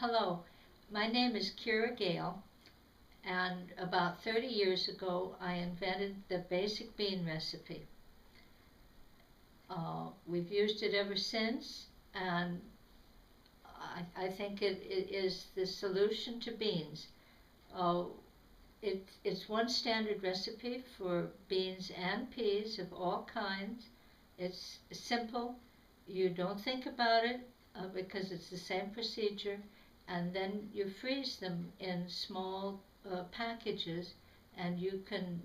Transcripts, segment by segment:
Hello, my name is Kira Gale, and about 30 years ago I invented the basic bean recipe. We've used it ever since, and I think it is the solution to beans. Uh, it's one standard recipe for beans and peas of all kinds. It's simple. You don't think about it because it's the same procedure, and then you freeze them in small packages, and you can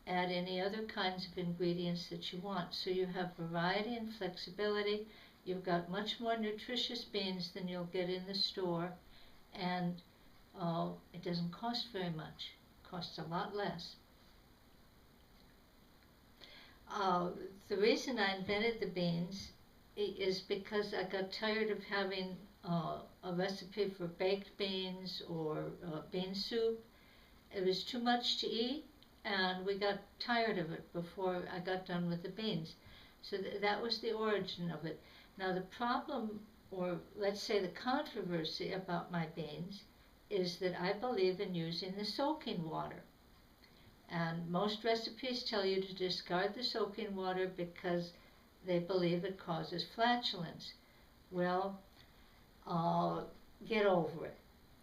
add any other kinds of ingredients that you want. So you have variety and flexibility. You've got much more nutritious beans than you'll get in the store, and it doesn't cost very much. It costs a lot less. The reason I invented the beans is because I got tired of having a recipe for baked beans or bean soup. It was too much to eat, and we got tired of it before I got done with the beans. So that was the origin of it. Now the problem, or let's say the controversy about my beans, is that I believe in using the soaking water. And most recipes tell you to discard the soaking water because they believe it causes flatulence. Well, get over it.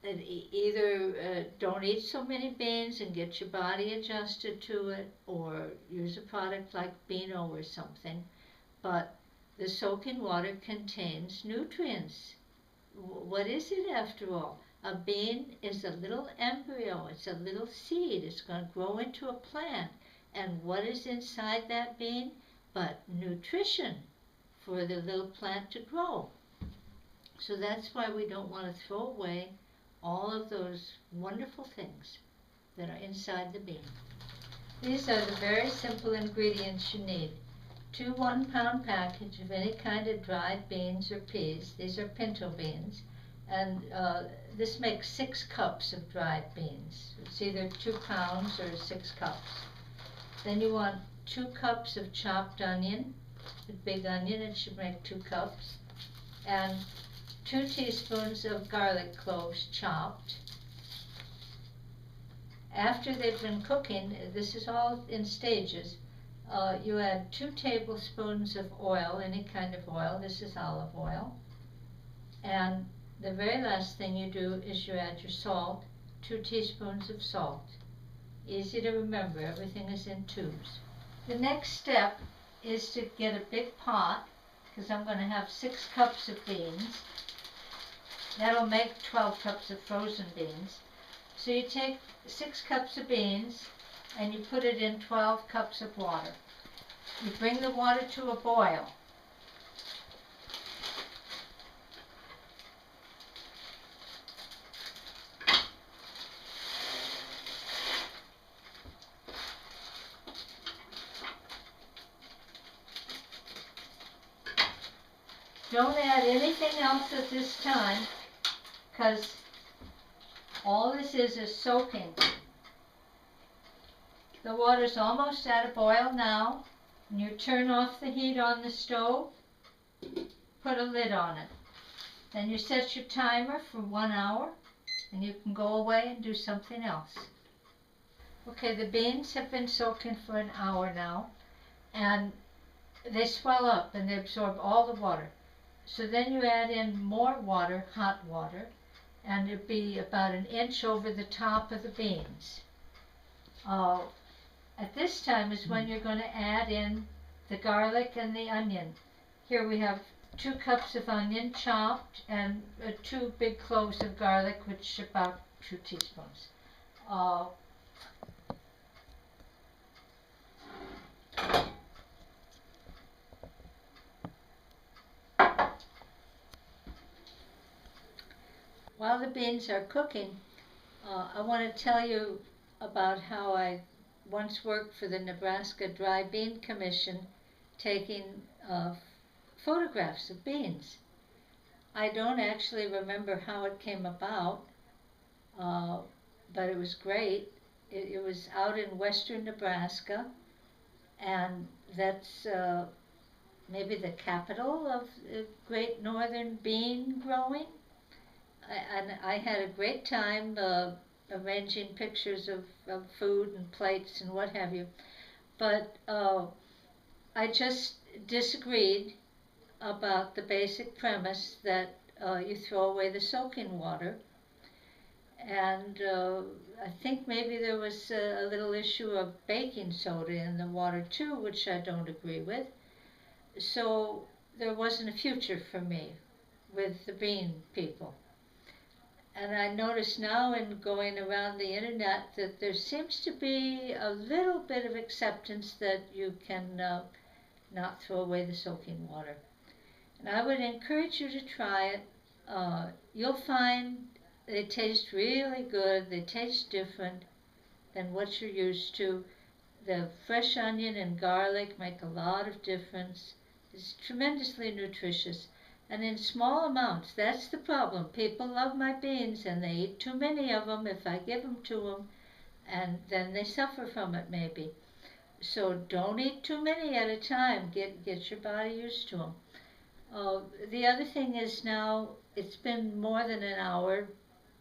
And either don't eat so many beans and get your body adjusted to it, or use a product like Beano or something. But the soaking water contains nutrients. What is it after all? A bean is a little embryo. It's a little seed. It's going to grow into a plant. And what is inside that bean but nutrition for the little plant to grow? So that's why we don't want to throw away all of those wonderful things that are inside the bean. These are the very simple ingredients you need. 2 1-pound package of any kind of dried beans or peas. These are pinto beans. And this makes 6 cups of dried beans. It's either 2 pounds or 6 cups. Then you want 2 cups of chopped onion. A big onion, it should make 2 cups. And 2 teaspoons of garlic cloves chopped. After they've been cooking, this is all in stages, you add 2 tablespoons of oil, any kind of oil. This is olive oil. And the very last thing you do is you add your salt, 2 teaspoons of salt. Easy to remember, everything is in tubes. The next step is to get a big pot, because I'm going to have 6 cups of beans. That'll make 12 cups of frozen beans. So you take 6 cups of beans and you put it in 12 cups of water. You bring the water to a boil. Don't add anything else at this time, because all this is soaking. The water's almost at a boil now, and you turn off the heat on the stove, put a lid on it. Then you set your timer for 1 hour, and you can go away and do something else. Okay, the beans have been soaking for an hour now, and they swell up and they absorb all the water. So then you add in more water, hot water, and it'd be about 1 inch over the top of the beans. At this time is when you're going to add in the garlic and the onion. Here we have 2 cups of onion chopped and 2 big cloves of garlic, which is about 2 teaspoons. While the beans are cooking, I want to tell you about how I once worked for the Nebraska Dry Bean Commission, taking photographs of beans. I don't actually remember how it came about, but it was great. It was out in western Nebraska, and that's maybe the capital of great northern bean growing. and I had a great time arranging pictures of food and plates and what have you. But I just disagreed about the basic premise that you throw away the soaking water. And I think maybe there was a little issue of baking soda in the water too, which I don't agree with. So there wasn't a future for me with the bean people. And I notice now in going around the internet that there seems to be a little bit of acceptance that you can not throw away the soaking water. And I would encourage you to try it. You'll find they taste really good. They taste different than what you're used to. The fresh onion and garlic make a lot of difference. It's tremendously nutritious. And in small amounts, that's the problem. People love my beans and they eat too many of them if I give them to them, and then they suffer from it maybe. So don't eat too many at a time. Get your body used to them. The other thing is now it's been more than an hour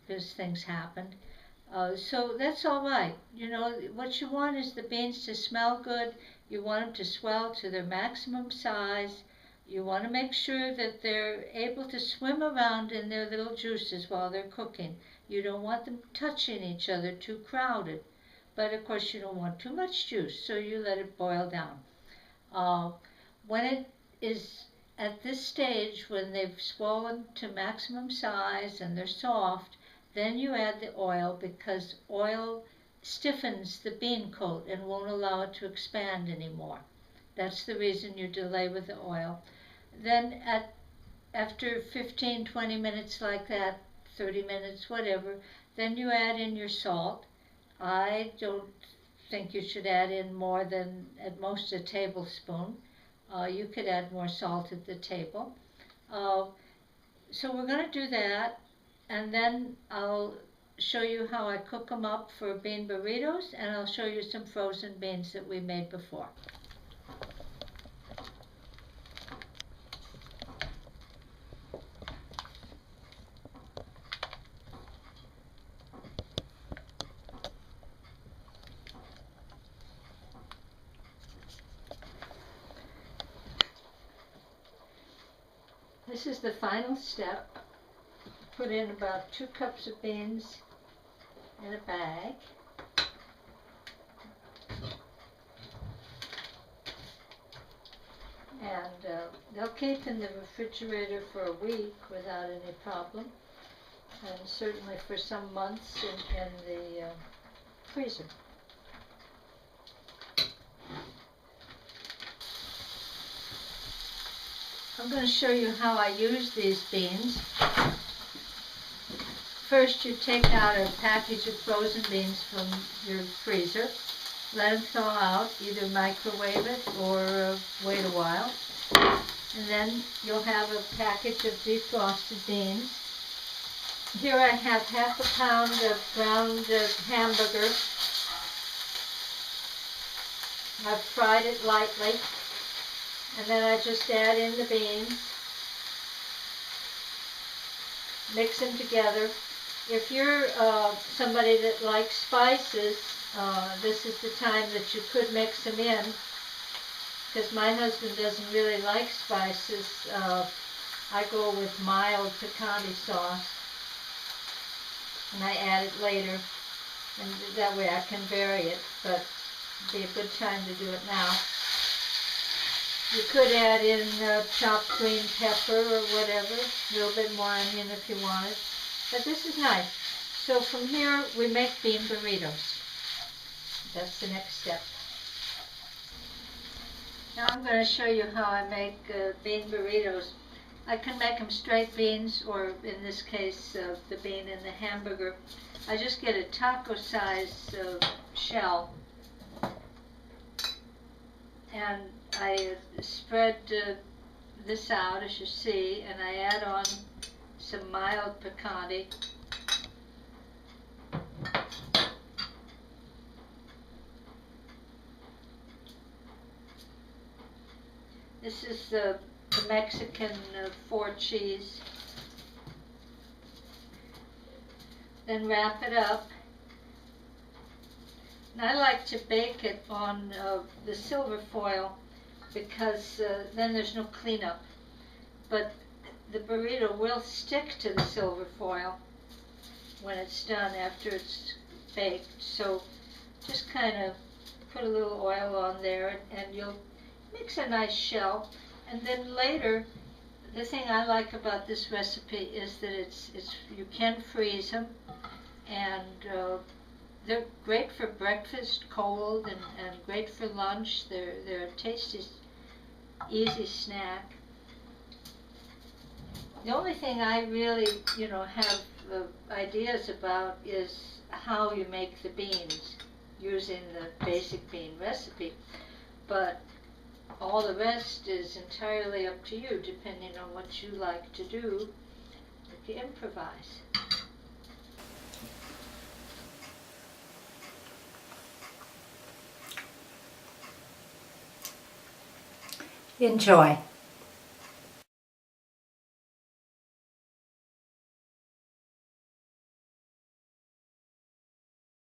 because things happened. So that's all right. You know, what you want is the beans to smell good. You want them to swell to their maximum size. You want to make sure that they're able to swim around in their little juices while they're cooking. You don't want them touching each other too crowded. But of course you don't want too much juice, so you let it boil down. When it is at this stage, when they've swollen to maximum size and they're soft, then you add the oil because oil stiffens the bean coat and won't allow it to expand anymore. That's the reason you delay with the oil. Then after 15, 20 minutes like that, 30 minutes, whatever, then you add in your salt. I don't think you should add in more than at most a tablespoon. You could add more salt at the table. Uh, so we're going to do that, and then I'll show you how I cook them up for bean burritos, and I'll show you some frozen beans that we made before. This is the final step. Put in about 2 cups of beans in a bag. And they'll keep in the refrigerator for a week without any problem, and certainly for some months in the freezer. I'm going to show you how I use these beans. First, you take out a package of frozen beans from your freezer. Let them thaw out, either microwave it or wait a while. And then you'll have a package of defrosted beans. Here I have half a pound of ground hamburger. I've fried it lightly. And then I just add in the beans. Mix them together. If you're somebody that likes spices, this is the time that you could mix them in, because my husband doesn't really like spices. I go with mild picante sauce, and I add it later, and that way I can vary it, but it'd be a good time to do it now. You could add in chopped green pepper or whatever, a little bit more onion if you wanted. But this is nice. So from here, we make bean burritos. That's the next step. Now I'm going to show you how I make bean burritos. I can make them straight beans, or in this case, the bean and the hamburger. I just get a taco-sized shell, and I spread this out, as you see, and I add on some mild picante. This is the Mexican 4 cheese. then wrap it up. And I like to bake it on the silver foil because then there's no cleanup. But the burrito will stick to the silver foil when it's done after it's baked. So just kind of put a little oil on there and you'll mix a nice shell. And then later, the thing I like about this recipe is that it's you can freeze them, and they're great for breakfast cold and great for lunch. They're a tasty, easy snack. The only thing I really, have ideas about is how you make the beans using the basic bean recipe. But all the rest is entirely up to you, depending on what you like to do. You can improvise. Enjoy.